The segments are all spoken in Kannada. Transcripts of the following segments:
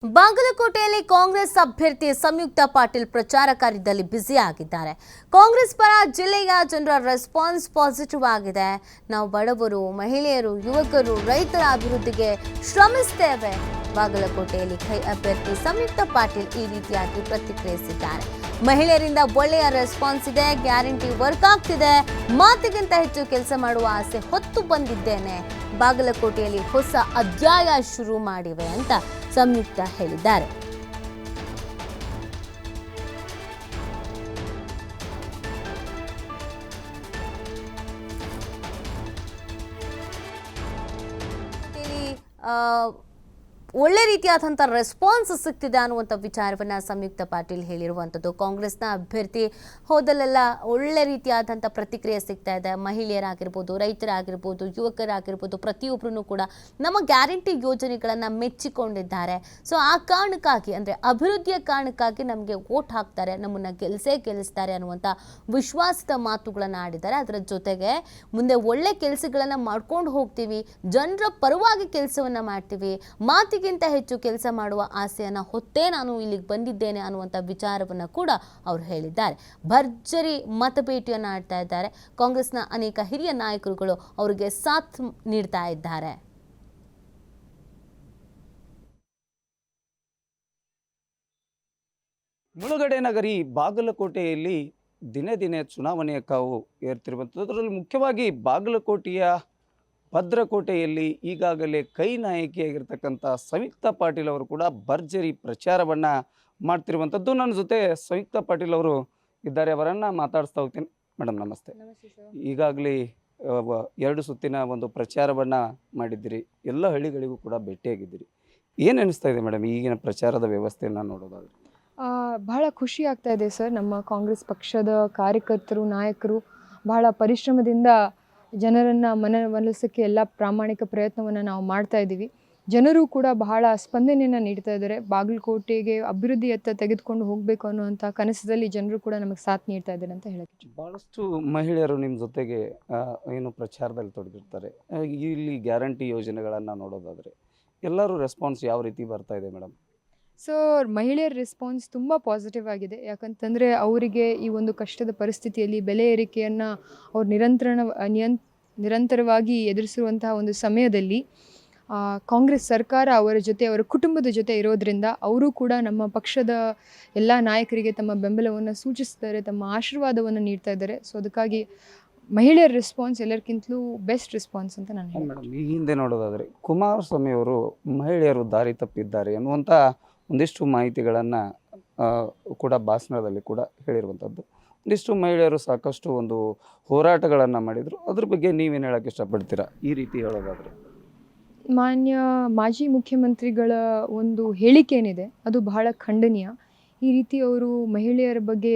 ಬಾಗಲಕೋಟೆಯಲ್ಲಿ ಕಾಂಗ್ರೆಸ್ ಅಭ್ಯರ್ಥಿ ಸಂಯುಕ್ತ ಪಾಟೀಲ್ ಪ್ರಚಾರ ಕಾರ್ಯದಲ್ಲಿ ಬ್ಯುಸಿ ಆಗಿದ್ದಾರೆ. ಕಾಂಗ್ರೆಸ್ ಪರ ಜಿಲ್ಲೆಯ ಜನರ ರೆಸ್ಪಾನ್ಸ್ ಪಾಸಿಟಿವ್ ಆಗಿದೆ. ನಾವು ಬಡವರು, ಮಹಿಳೆಯರು, ಯುವಕರು, ರೈತರ ಅಭಿವೃದ್ಧಿಗೆ ಶ್ರಮಿಸುತ್ತೇವೆ. ಬಾಗಲಕೋಟೆಯಲ್ಲಿ ಕೈ ಅಭ್ಯರ್ಥಿ ಸಂಯುಕ್ತ ಪಾಟೀಲ್ ಈ ರೀತಿಯಾಗಿ ಪ್ರತಿಕ್ರಿಯಿಸಿದ್ದಾರೆ. ಮಹಿಳೆಯರಿಂದ ಒಳ್ಳೆಯ ರೆಸ್ಪಾನ್ಸ್ ಇದೆ, ಗ್ಯಾರಂಟಿ ವರ್ಕ್ ಆಗ್ತಿದೆ, ಮಾತಿಗಿಂತ ಹೆಚ್ಚು ಕೆಲಸ ಮಾಡುವ ಆಸೆ ಹೊತ್ತು ಬಂದಿದ್ದೇನೆ, ಬಾಗಲಕೋಟೆಯಲ್ಲಿ ಹೊಸ ಅಧ್ಯಾಯ ಶುರು ಮಾಡಿವೆ ಅಂತ ಸಂಯುಕ್ತ ಹೇಳಿದ್ದಾರೆ. ಒಳ್ಳೆ ರೀತಿಯಾದಂಥ ರೆಸ್ಪಾನ್ಸ್ ಸಿಗ್ತಿದೆ ಅನ್ನುವಂಥ ವಿಚಾರವನ್ನು ಸಂಯುಕ್ತ ಪಾಟೀಲ್ ಹೇಳಿರುವಂಥದ್ದು. ಕಾಂಗ್ರೆಸ್ನ ಅಭ್ಯರ್ಥಿ ಹೋದಲ್ಲೆಲ್ಲ ಒಳ್ಳೆ ರೀತಿಯಾದಂಥ ಪ್ರತಿಕ್ರಿಯೆ ಸಿಗ್ತಾ ಇದೆ. ಮಹಿಳೆಯರಾಗಿರ್ಬೋದು, ರೈತರಾಗಿರ್ಬೋದು, ಯುವಕರಾಗಿರ್ಬೋದು, ಪ್ರತಿಯೊಬ್ಬರೂ ಕೂಡ ನಮ್ಮ ಗ್ಯಾರಂಟಿ ಯೋಜನೆಗಳನ್ನು ಮೆಚ್ಚಿಕೊಂಡಿದ್ದಾರೆ. ಸೊ ಆ ಕಾರಣಕ್ಕಾಗಿ ಅಂದರೆ ಅಭಿವೃದ್ಧಿಯ ಕಾರಣಕ್ಕಾಗಿ ನಮಗೆ ವೋಟ್ ಹಾಕ್ತಾರೆ, ನಮ್ಮನ್ನು ಗೆಲ್ಲಿಸ್ತಾರೆ ಅನ್ನುವಂಥ ವಿಶ್ವಾಸದ ಮಾತುಗಳನ್ನು ಆಡಿದ್ದಾರೆ. ಅದರ ಜೊತೆಗೆ ಮುಂದೆ ಒಳ್ಳೆ ಕೆಲಸಗಳನ್ನು ಮಾಡ್ಕೊಂಡು ಹೋಗ್ತೀವಿ, ಜನರ ಪರವಾಗಿ ಕೆಲಸವನ್ನು ಮಾಡ್ತೀವಿ, ಮಾತಿಗಿಂತ ಹೆಚ್ಚು ಕೆಲಸ ಮಾಡುವ ಆಸೆಯನ್ನು ಹೊತ್ತೇ ನಾನು ಇಲ್ಲಿಗೆ ಬಂದಿದ್ದೇನೆ ಅನ್ನುವಂಥ ವಿಚಾರವನ್ನು ಕೂಡ ಅವರು ಹೇಳಿದ್ದಾರೆ. ಭರ್ಜರಿ ಮತಭೇಟಿಯನ್ನು ಆಡ್ತಾ ಇದ್ದಾರೆ. ಕಾಂಗ್ರೆಸ್ನ ಅನೇಕ ಹಿರಿಯ ನಾಯಕರುಗಳು ಅವರಿಗೆ ಸಾಥ್ ನೀಡ್ತಾ ಇದ್ದಾರೆ. ಮುಳುಗಡೆ ನಗರಿ ಬಾಗಲಕೋಟೆಯಲ್ಲಿ ದಿನೇ ದಿನೇ ಚುನಾವಣೆಯ ಕಾವು ಏರ್ತಿರುವಂಥದ್ದು. ಅದರಲ್ಲಿ ಮುಖ್ಯವಾಗಿ ಬಾಗಲಕೋಟೆಯ ಭದ್ರಕೋಟೆಯಲ್ಲಿ ಈಗಾಗಲೇ ಕೈ ನಾಯಕಿಯಾಗಿರ್ತಕ್ಕಂಥ ಸಂಯುಕ್ತ ಪಾಟೀಲ್ ಅವರು ಕೂಡ ಭರ್ಜರಿ ಪ್ರಚಾರವನ್ನು ಮಾಡ್ತಿರುವಂಥದ್ದು. ನನ್ನ ಜೊತೆ ಸಂಯುಕ್ತ ಪಾಟೀಲ್ ಅವರು ಇದ್ದಾರೆ, ಅವರನ್ನು ಮಾತಾಡಿಸ್ತಾ ಹೋಗ್ತೀನಿ. ಮೇಡಮ್ ನಮಸ್ತೆ. ಈಗಾಗಲೇ 2 ಸುತ್ತಿನ ಒಂದು ಪ್ರಚಾರವನ್ನು ಮಾಡಿದ್ದೀರಿ, ಎಲ್ಲ ಹಳ್ಳಿಗಳಿಗೂ ಕೂಡ ಭೇಟಿಯಾಗಿದ್ದೀರಿ. ಏನು ಅನಿಸ್ತಾ ಇದೆ ಮೇಡಮ್ ಈಗಿನ ಪ್ರಚಾರದ ವ್ಯವಸ್ಥೆಯನ್ನು ನೋಡೋದಾದ್ರೆ? ಬಹಳ ಖುಷಿ ಆಗ್ತಾ ಇದೆ ಸರ್. ನಮ್ಮ ಕಾಂಗ್ರೆಸ್ ಪಕ್ಷದ ಕಾರ್ಯಕರ್ತರು, ನಾಯಕರು ಬಹಳ ಪರಿಶ್ರಮದಿಂದ ಜನರನ್ನು ಮನವೊಲಿಸೋಕ್ಕೆ ಎಲ್ಲ ಪ್ರಾಮಾಣಿಕ ಪ್ರಯತ್ನವನ್ನು ನಾವು ಮಾಡ್ತಾ ಇದ್ದೀವಿ. ಜನರು ಕೂಡ ಬಹಳ ಸ್ಪಂದನೆಯನ್ನು ನೀಡ್ತಾ ಇದ್ದಾರೆ. ಬಾಗಲಕೋಟೆಗೆ ಅಭಿವೃದ್ಧಿಯತ್ತ ತೆಗೆದುಕೊಂಡು ಹೋಗಬೇಕು ಅನ್ನುವಂಥ ಕನಸದಲ್ಲಿ ಜನರು ಕೂಡ ನಮಗೆ ಸಾಥ್ ನೀಡ್ತಾ ಇದ್ದಾರೆ ಅಂತ ಹೇಳಕ್ಕೆ. ಭಾಳಷ್ಟು ಮಹಿಳೆಯರು ನಿಮ್ಮ ಜೊತೆಗೆ ಏನು ಪ್ರಚಾರದಲ್ಲಿ ತೊಡಗಿರ್ತಾರೆ. ಇಲ್ಲಿ ಗ್ಯಾರಂಟಿ ಯೋಜನೆಗಳನ್ನು ನೋಡೋದಾದರೆ ಎಲ್ಲರೂ ರೆಸ್ಪಾನ್ಸ್ ಯಾವ ರೀತಿ ಬರ್ತಾ ಇದೆ ಮೇಡಮ್? ಸೊ ಮಹಿಳೆಯರ ರೆಸ್ಪಾನ್ಸ್ ತುಂಬ ಪಾಸಿಟಿವ್ ಆಗಿದೆ. ಯಾಕಂತಂದರೆ ಅವರಿಗೆ ಈ ಒಂದು ಕಷ್ಟದ ಪರಿಸ್ಥಿತಿಯಲ್ಲಿ ಬೆಲೆ ಏರಿಕೆಯನ್ನು ಅವ್ರು ನಿರಂತರವಾಗಿ ಎದುರಿಸಿರುವಂತಹ ಒಂದು ಸಮಯದಲ್ಲಿ ಕಾಂಗ್ರೆಸ್ ಸರ್ಕಾರ ಅವರ ಜೊತೆ, ಅವರ ಕುಟುಂಬದ ಜೊತೆ ಇರೋದರಿಂದ ಅವರು ಕೂಡ ನಮ್ಮ ಪಕ್ಷದ ಎಲ್ಲ ನಾಯಕರಿಗೆ ತಮ್ಮ ಬೆಂಬಲವನ್ನು ಸೂಚಿಸ್ತಾರೆ, ತಮ್ಮ ಆಶೀರ್ವಾದವನ್ನು ನೀಡ್ತಾ ಇದ್ದಾರೆ. ಸೊ ಅದಕ್ಕಾಗಿ ಮಹಿಳೆಯರ ರೆಸ್ಪಾನ್ಸ್ ಎಲ್ಲರಿಗಿಂತಲೂ ಬೆಸ್ಟ್ ರೆಸ್ಪಾನ್ಸ್ ಅಂತ ನಾನು ಹೇಳ್ತೀನಿ. ಮೇಡಮ್ ಈ ಹಿಂದೆ ನೋಡೋದಾದರೆ ಕುಮಾರಸ್ವಾಮಿ ಅವರು ಮಹಿಳೆಯರು ದಾರಿ ತಪ್ಪಿದ್ದಾರೆ ಅನ್ನುವಂಥ ಒಂದಿಷ್ಟು ಮಾಹಿತಿಗಳನ್ನು ಕೂಡ ಭಾಷಣದಲ್ಲಿ ಕೂಡ ಹೇಳಿರುವಂಥದ್ದು. ಒಂದಿಷ್ಟು ಮಹಿಳೆಯರು ಸಾಕಷ್ಟು ಒಂದು ಹೋರಾಟಗಳನ್ನು ಮಾಡಿದರು. ಅದ್ರ ಬಗ್ಗೆ ನೀವೇನು ಹೇಳೋಕ್ಕೆ ಇಷ್ಟಪಡ್ತೀರಾ ಈ ರೀತಿ ಹೇಳೋದಾದರೆ? ಮಾಜಿ ಮುಖ್ಯಮಂತ್ರಿಗಳ ಒಂದು ಹೇಳಿಕೆ ಏನಿದೆ ಅದು ಬಹಳ ಖಂಡನೀಯ. ಈ ರೀತಿ ಅವರು ಮಹಿಳೆಯರ ಬಗ್ಗೆ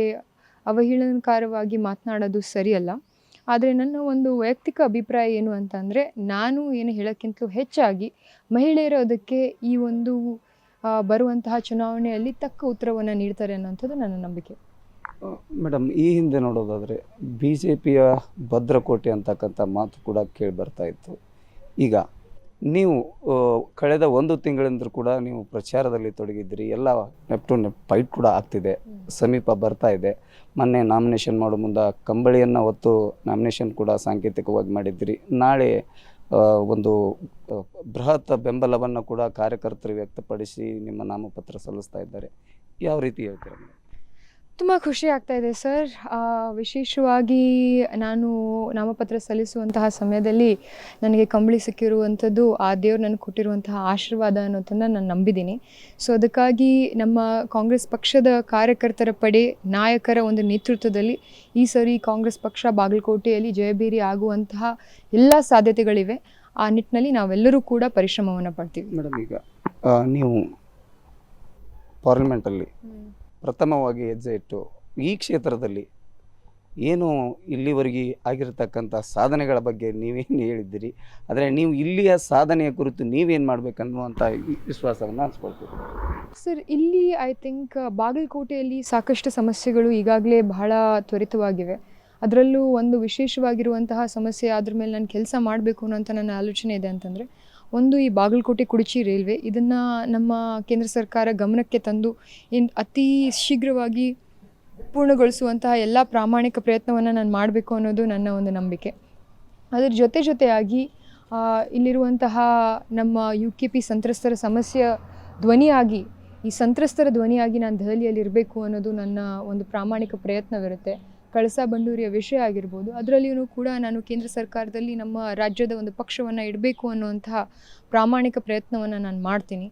ಅವಹೇಳನಕಾರವಾಗಿ ಮಾತನಾಡೋದು ಸರಿಯಲ್ಲ. ಆದರೆ ನನ್ನ ಒಂದು ವೈಯಕ್ತಿಕ ಅಭಿಪ್ರಾಯ ಏನು ಅಂತಂದರೆ, ನಾನು ಏನು ಹೇಳೋಕ್ಕಿಂತಲೂ ಹೆಚ್ಚಾಗಿ ಮಹಿಳೆಯರು ಅದಕ್ಕೆ ಈ ಒಂದು ಬರುವಂತಹ ಚುನಾವಣೆಯಲ್ಲಿ ತಕ್ಕ ಉತ್ತರವನ್ನು ನೀಡ್ತಾರೆ ಅನ್ನೋಂಥದ್ದು ನನ್ನ ನಂಬಿಕೆ. ಮೇಡಮ್ ಈ ಹಿಂದೆ ನೋಡೋದಾದರೆ BJPಯ ಭದ್ರಕೋಟೆ ಅಂತಕ್ಕಂಥ ಮಾತು ಕೂಡ ಕೇಳಿ ಬರ್ತಾ ಇತ್ತು. ಈಗ ನೀವು ಕಳೆದ 1 ತಿಂಗಳಿಂದ ಕೂಡ ನೀವು ಪ್ರಚಾರದಲ್ಲಿ ತೊಡಗಿದ್ದೀರಿ. ಎಲ್ಲ ನೆಪ್ ಟು ನೆಪ್ ಫೈಟ್ ಕೂಡ ಆಗ್ತಿದೆ, ಸಮೀಪ ಬರ್ತಾ ಇದೆ. ಮೊನ್ನೆ ನಾಮಿನೇಷನ್ ಮಾಡೋ ಮುಂದೆ ಕಂಬಳಿಯನ್ನು ಹೊತ್ತು ನಾಮಿನೇಷನ್ ಕೂಡ ಸಾಂಕೇತಿಕವಾಗಿ ಮಾಡಿದ್ದೀರಿ. ನಾಳೆ ಒಂದು ಬೃಹತ್ ಬೆಂಬಲವನ್ನು ಕೂಡ ಕಾರ್ಯಕರ್ತರು ವ್ಯಕ್ತಪಡಿಸಿ ನಿಮ್ಮ ನಾಮಪತ್ರ ಸಲ್ಲಿಸ್ತಾ ಇದ್ದಾರೆ. ಯಾವ ರೀತಿ ಹೇಳ್ತೀರಾ? ತುಂಬ ಖುಷಿ ಆಗ್ತಾ ಇದೆ ಸರ್. ವಿಶೇಷವಾಗಿ ನಾನು ನಾಮಪತ್ರ ಸಲ್ಲಿಸುವಂತಹ ಸಮಯದಲ್ಲಿ ನನಗೆ ಕಂಬಳಿ ಸಿಕ್ಕಿರುವಂಥದ್ದು ಆ ದೇವ್ರು ನನಗೆ ಕೊಟ್ಟಿರುವಂತಹ ಆಶೀರ್ವಾದ ಅನ್ನೋದನ್ನು ನಾನು ನಂಬಿದ್ದೀನಿ. ಸೊ ಅದಕ್ಕಾಗಿ ನಮ್ಮ ಕಾಂಗ್ರೆಸ್ ಪಕ್ಷದ ಕಾರ್ಯಕರ್ತರ ಪಡೆ, ನಾಯಕರ ಒಂದು ನೇತೃತ್ವದಲ್ಲಿ ಈ ಸರಿ ಕಾಂಗ್ರೆಸ್ ಪಕ್ಷ ಬಾಗಲಕೋಟೆಯಲ್ಲಿ ಜಯಭೇರಿ ಆಗುವಂತಹ ಎಲ್ಲ ಸಾಧ್ಯತೆಗಳಿವೆ. ಆ ನಿಟ್ಟಿನಲ್ಲಿ ನಾವೆಲ್ಲರೂ ಕೂಡ ಪರಿಶ್ರಮವನ್ನು ಪಡ್ತೀವಿ. ಮೇಡಮ್ ಈಗ ನೀವು ಪಾರ್ಲಿಮೆಂಟಲ್ಲಿ ಪ್ರಥಮವಾಗಿ ಹೆಜ್ಜೆ ಇಟ್ಟು ಈ ಕ್ಷೇತ್ರದಲ್ಲಿ ಏನು ಇಲ್ಲಿವರೆಗೆ ಆಗಿರತಕ್ಕಂಥ ಸಾಧನೆಗಳ ಬಗ್ಗೆ ನೀವೇನು ಹೇಳಿದ್ದೀರಿ, ಆದರೆ ನೀವು ಇಲ್ಲಿಯ ಸಾಧನೆಯ ಕುರಿತು ನೀವೇನು ಮಾಡಬೇಕನ್ನುವಂಥ ವಿಶ್ವಾಸವನ್ನು ಹಂಚ್ಕೊಳ್ತೀರಿ ಸರ್? ಇಲ್ಲಿ ಐ ಥಿಂಕ್ ಬಾಗಲಕೋಟೆಯಲ್ಲಿ ಸಾಕಷ್ಟು ಸಮಸ್ಯೆಗಳು ಈಗಾಗಲೇ ಬಹಳ ತ್ವರಿತವಾಗಿವೆ. ಅದರಲ್ಲೂ ಒಂದು ವಿಶೇಷವಾಗಿರುವಂತಹ ಸಮಸ್ಯೆ, ಅದ್ರ ಮೇಲೆ ನಾನು ಕೆಲಸ ಮಾಡಬೇಕು ಅನ್ನೋಂಥ ನನ್ನ ಆಲೋಚನೆ ಇದೆ ಅಂತಂದರೆ ಒಂದು ಈ ಬಾಗಲಕೋಟೆ ಕುಡಚಿ ರೈಲ್ವೆ, ಇದನ್ನು ನಮ್ಮ ಕೇಂದ್ರ ಸರ್ಕಾರ ಗಮನಕ್ಕೆ ತಂದು ಅತಿ ಶೀಘ್ರವಾಗಿ ಪೂರ್ಣಗೊಳಿಸುವಂತಹ ಎಲ್ಲ ಪ್ರಾಮಾಣಿಕ ಪ್ರಯತ್ನವನ್ನು ನಾನು ಮಾಡಬೇಕು ಅನ್ನೋದು ನನ್ನ ಒಂದು ನಂಬಿಕೆ. ಅದರ ಜೊತೆಯಾಗಿ ಇಲ್ಲಿರುವಂತಹ ನಮ್ಮ UKP ಸಂತ್ರಸ್ತರ ಸಮಸ್ಯೆ ಧ್ವನಿಯಾಗಿ, ಈ ಸಂತ್ರಸ್ತರ ಧ್ವನಿಯಾಗಿ ನಾನು ದೆಹಲಿಯಲ್ಲಿ ಇರಬೇಕು ಅನ್ನೋದು ನನ್ನ ಒಂದು ಪ್ರಾಮಾಣಿಕ ಪ್ರಯತ್ನವಿರುತ್ತೆ. ಕಳಸಾ ಬಂಡೂರಿಯ ವಿಷಯ ಆಗಿರ್ಬೋದು, ಅದರಲ್ಲಿಯೂ ಕೂಡ ನಾನು ಕೇಂದ್ರ ಸರ್ಕಾರದಲ್ಲಿ ನಮ್ಮ ರಾಜ್ಯದ ಒಂದು ಪಕ್ಷವನ್ನು ಇಡಬೇಕು ಅನ್ನುವಂತಹ ಪ್ರಾಮಾಣಿಕ ಪ್ರಯತ್ನವನ್ನು ನಾನು ಮಾಡ್ತೀನಿ.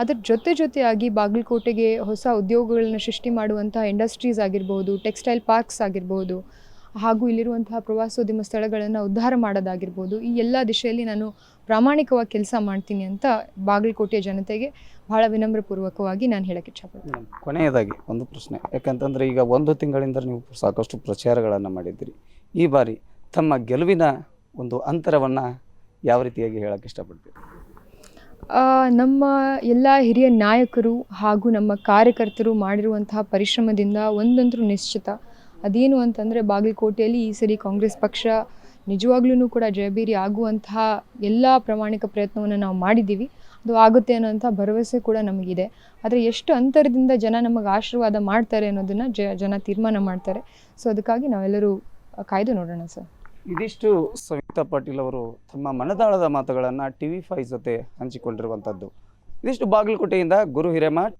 ಅದರ ಜೊತೆಯಾಗಿ ಬಾಗಲಕೋಟೆಗೆ ಹೊಸ ಉದ್ಯೋಗಗಳನ್ನ ಸೃಷ್ಟಿ ಮಾಡುವಂತಹ ಇಂಡಸ್ಟ್ರೀಸ್ ಆಗಿರ್ಬೋದು, ಟೆಕ್ಸ್ಟೈಲ್ ಪಾರ್ಕ್ಸ್ ಆಗಿರ್ಬೋದು, ಹಾಗೂ ಇಲ್ಲಿರುವಂತಹ ಪ್ರವಾಸೋದ್ಯಮ ಸ್ಥಳಗಳನ್ನು ಉದ್ಧಾರ ಮಾಡೋದಾಗಿರ್ಬೋದು, ಈ ಎಲ್ಲ ದಿಶೆಯಲ್ಲಿ ನಾನು ಪ್ರಾಮಾಣಿಕವಾಗಿ ಕೆಲಸ ಮಾಡ್ತೀನಿ ಅಂತ ಬಾಗಲಕೋಟೆಯ ಜನತೆಗೆ ಭಾಳ ವಿನಮ್ರಪೂರ್ವಕವಾಗಿ ನಾನು ಹೇಳಕ್ಕೆ ಇಷ್ಟಪಡ್ತೀನಿ. ಕೊನೆಯದಾಗಿ ಒಂದು ಪ್ರಶ್ನೆ, ಯಾಕಂತಂದರೆ ಈಗ 1 ತಿಂಗಳಿಂದ ನೀವು ಸಾಕಷ್ಟು ಪ್ರಚಾರಗಳನ್ನು ಮಾಡಿದ್ದೀರಿ. ಈ ಬಾರಿ ತಮ್ಮ ಗೆಲುವಿನ ಒಂದು ಅಂತರವನ್ನು ಯಾವ ರೀತಿಯಾಗಿ ಹೇಳಕ್ಕೆ ಇಷ್ಟಪಡ್ತೀರಿ? ನಮ್ಮ ಎಲ್ಲ ಹಿರಿಯ ನಾಯಕರು ಹಾಗೂ ನಮ್ಮ ಕಾರ್ಯಕರ್ತರು ಮಾಡಿರುವಂತಹ ಪರಿಶ್ರಮದಿಂದ ಒಂದಂತರೂ ನಿಶ್ಚಿತ, ಅದೇನು ಅಂತಂದರೆ ಬಾಗಲಕೋಟೆಯಲ್ಲಿ ಈ ಸರಿ ಕಾಂಗ್ರೆಸ್ ಪಕ್ಷ ನಿಜವಾಗ್ಲೂ ಕೂಡ ಜಯಭೇರಿ ಆಗುವಂತಹ ಎಲ್ಲ ಪ್ರಾಮಾಣಿಕ ಪ್ರಯತ್ನವನ್ನು ನಾವು ಮಾಡಿದ್ದೀವಿ. ಅದು ಆಗುತ್ತೆ ಅನ್ನೋಂಥ ಭರವಸೆ ಕೂಡ ನಮಗಿದೆ. ಆದರೆ ಎಷ್ಟು ಅಂತರದಿಂದ ಜನ ನಮಗೆ ಆಶೀರ್ವಾದ ಮಾಡ್ತಾರೆ ಅನ್ನೋದನ್ನು ಜನ ತೀರ್ಮಾನ ಮಾಡ್ತಾರೆ. ಸೊ ಅದಕ್ಕಾಗಿ ನಾವೆಲ್ಲರೂ ಕಾಯ್ದು ನೋಡೋಣ ಸರ್. ಇದಿಷ್ಟು ಸಂಯುಕ್ತಾ ಪಾಟೀಲ್ ಅವರು ತಮ್ಮ ಮನದಾಳದ ಮಾತುಗಳನ್ನು TV5 ಜೊತೆ ಹಂಚಿಕೊಂಡಿರುವಂಥದ್ದು. ಇದಿಷ್ಟು ಬಾಗಲಕೋಟೆಯಿಂದ ಗುರು ಹಿರೇಮಠ್.